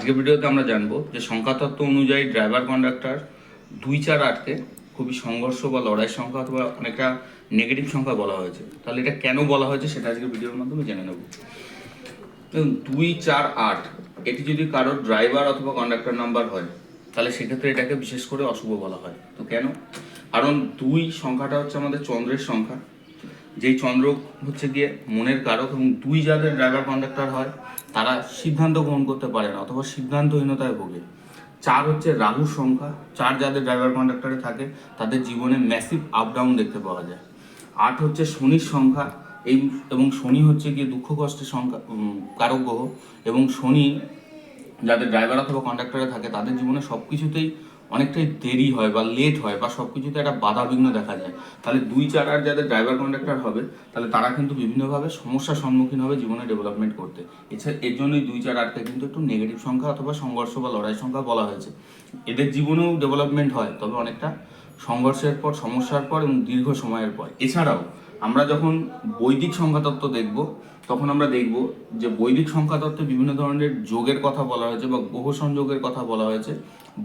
আজকের ভিডিওতে আমরা জানবো যে সংখ্যাতত্ত্ব অনুযায়ী ড্রাইভার কন্ডাক্টর 2, 4, 8কে খুবই সংঘর্ষ বা লড়াইয়ের সংখ্যা অথবা অনেকটা নেগেটিভ সংখ্যা বলা হয়েছে। তাহলে এটা কেন বলা হয়েছে সেটা আজকের ভিডিওর মাধ্যমে জেনে নেব। 2, 4, 8 এটি যদি কারোর ড্রাইভার অথবা কন্ডাক্টর নাম্বার হয় তাহলে সেক্ষেত্রে এটাকে বিশেষ করে অশুভ বলা হয়। তো কেন? কারণ 2 সংখ্যাটা হচ্ছে আমাদের চন্দ্রের সংখ্যা, যেই চন্দ্র হচ্ছে গিয়ে মনের কারক, এবং 2 যাদের ড্রাইভার কন্ডাক্টর হয় তারা সিদ্ধান্ত গ্রহণ করতে পারে না অথবা সিদ্ধান্তহীনতায় ভোগে। 4 হচ্ছে রাহুর সংখ্যা, 4 যাদের ড্রাইভার কন্ডাক্টরে থাকে তাদের জীবনে ম্যাসিভ আপ ডাউন দেখতে পাওয়া যায়। 8 হচ্ছে শনির সংখ্যা, এবং শনি হচ্ছে গিয়ে দুঃখ কষ্টের সংখ্যা কারক গ্রহ, এবং শনি যাদের ড্রাইভার অথবা কন্ডাক্টরে থাকে তাদের জীবনে সব কিছুতেই অনেকটাই দেরি হয় বা লেট হয় বা সব কিছুতে একটা বাধা বিঘ্ন দেখা যায়। তাহলে 2, 4, 8 যাদের ড্রাইভার কন্ডাক্টর হবে তাহলে তারা কিন্তু বিভিন্নভাবে সমস্যার সম্মুখীন হবে জীবনে ডেভেলপমেন্ট করতে। এছাড়া এর জন্যই 2, 4, 8কে কিন্তু একটু নেগেটিভ সংখ্যা অথবা সংঘর্ষ বা লড়াই সংখ্যা বলা হয়েছে। এদের জীবনেও ডেভেলপমেন্ট হয়, তবে অনেকটা সংঘর্ষের পর, সমস্যার পর এবং দীর্ঘ সময়ের পর। এছাড়াও আমরা যখন বৈদিক সংখ্যাতত্ত্ব দেখব তখন আমরা দেখব যে বৈদিক সংখ্যাতত্ত্বে বিভিন্ন ধরনের যোগের কথা বলা হয়েছে বা গ্রহ সংযোগের কথা বলা হয়েছে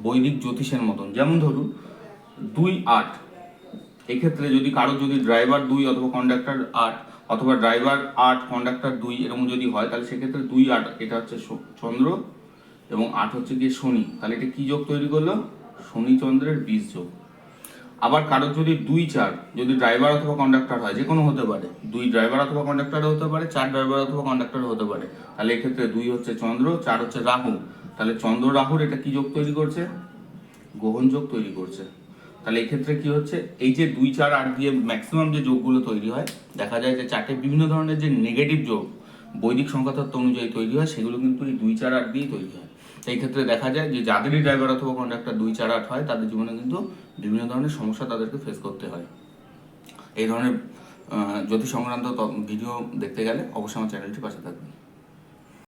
বৈদিক জ্যোতিষের মতন। যেমন ধরুন 2, 8 এক্ষেত্রে যদি কারো যদি ড্রাইভার 2 অথবা কন্ডাক্টর 8 অথবা ড্রাইভার 8 কন্ডাক্টর 2 এরকম যদি হয় তাহলে সেক্ষেত্রে 2, 8 এটা হচ্ছে চন্দ্র এবং 8 হচ্ছে গিয়ে শনি। তাহলে এটা কি যোগ তৈরি করলো? শনি চন্দ্রের বীজ যোগ। আবার কারোর যদি 2, 4 যদি ড্রাইভার অথবা কন্ডাক্টর হয়, যে কোনো হতে পারে, 2 ড্রাইভার অথবা কন্ডাক্টরও হতে পারে, 4 ড্রাইভার অথবা কন্ডাক্টরও হতে পারে, তাহলে এক্ষেত্রে 2 হচ্ছে চন্দ্র, 4 হচ্ছে রাহু। তাহলে চন্দ্র রাহুর এটা কি যোগ তৈরি করছে? গ্রহণ যোগ তৈরি করছে। তাহলে এক্ষেত্রে কি হচ্ছে, এই যে 2, 4, 8 দিয়ে ম্যাক্সিমাম যে যোগগুলো তৈরি হয়, দেখা যায় যে চারটে বিভিন্ন ধরনের যে নেগেটিভ যোগ বৈদিক সংখ্যাতত্ত্ব অনুযায়ী তৈরি হয় সেগুলো কিন্তু এই 2, 4, 8 দিয়েই তৈরি হয়। এই ক্ষেত্রে দেখা যায় যে যাদেরই ড্রাইভার অথবা কন্ডাক্টর 2, 4, 8 হয় তাদের জীবনে কিন্তু বিভিন্ন ধরনের সমস্যা তাদেরকে ফেস করতে হয়। এই ধরনের জ্যোতিষ সংক্রান্ত ভিডিও দেখতে গেলে অবশ্যই আমার চ্যানেলটি পাশে থাকবে।